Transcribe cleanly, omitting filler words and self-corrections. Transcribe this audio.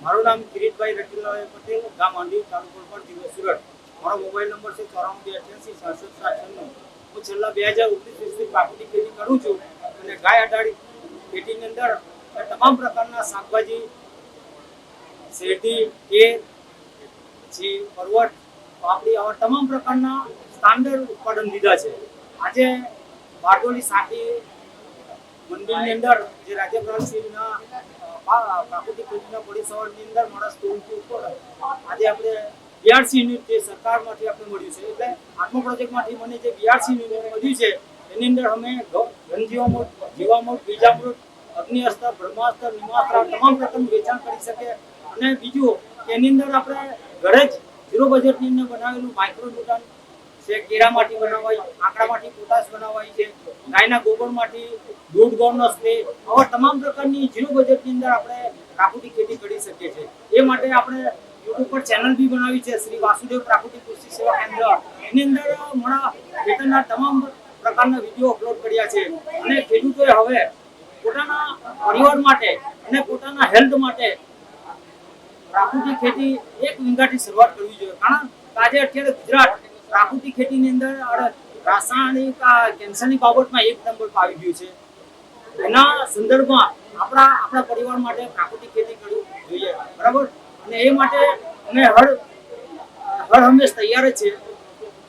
મારું નામ કિરીટભાઈ રતિલાલ પટેલ, ગામ આંડી, તાલુકો પર જિલ્લો સુરત. મારો મોબાઈલ નંબર છે 9428866796. હું છેલ્લા 2019 પ્રાકૃતિક ખેતી કરું છું અને ગાય આધારિત ખેતીની અંદર તમામ પ્રકારના શાકભાજી, શેરડી, કેર, પછી પરવટ, પાપડી આવા તમામ પ્રકારના સ્ટાન્ડર્ડ ઉત્પાદન લીધા છે. આજે બારડોલી સાથી મંદિરની અંદર જે રાજ્યપાલશ્રીના પ્રાકૃતિક ખેતીના પરિસરની અંદર મારા સ્ટોલથી ઉપર આજે આપણે 82 યુનિટ જે સરકારમાંથી આપણે મળ્યું છે, એટલે આત્મા પ્રોજેક્ટમાંથી મને જે 82 યુનિટ મળ્યું છે એની અંદર અમે ઘનજીવામૃત, જીવામૃત, બીજામૃત, અગ્નિઅસ્ત્ર, બ્રહ્માસ્ત્ર, નિમાસ્ત્ર તમામ પ્રકારનું વેચાણ કરી શકે. અને બીજું કે એની અંદર આપણે ઘરે જ ઝીરો બજેટની અંદર બનાવેલું માઇક્રોન્યુટ્રન છે, કેળામાંથી બનાવાય, આંકડામાંથી પોટાશ બનાવાય છે, ગાયના ગોબરમાંથી દૂધ ગૌનો સ્પ્રે, આવા તમામ પ્રકારની ઝીરો બજેટની અંદર આપણે પ્રાકૃતિક ખેતી કરી શકીએ છીએ. એ માટે આપણે યુટ્યુબ પર ચેનલ બી બનાવી છે, શ્રી વાસુદેવ પ્રાકૃતિક કૃષિ સેવા કેન્દ્ર. એની અંદર મારા ખેતરના તમામ પ્રકારના વિડીયો અપલોડ કર્યા છે અને ખેડૂતોએ હવે પોતાના પરિવાર માટે અને પોતાના હેલ્થ માટે પ્રાકૃતિક ખેતી એક વીંગાથી શરૂઆત કરવી જોઈએ. કારણ કે આજે અત્યારે ગુજરાત પ્રાકૃતિક ખેતીની અંદર રાસાયણિક કેન્સરની બાબતમાં એક નંબર પર આવી ગયું છે. એના સંદર્ભમાં આપણા પરિવાર માટે પ્રાકૃતિક ખેતી કરવી જોઈએ, બરાબર. અને એ માટે અમે હર હંમેશ તૈયાર જ છે.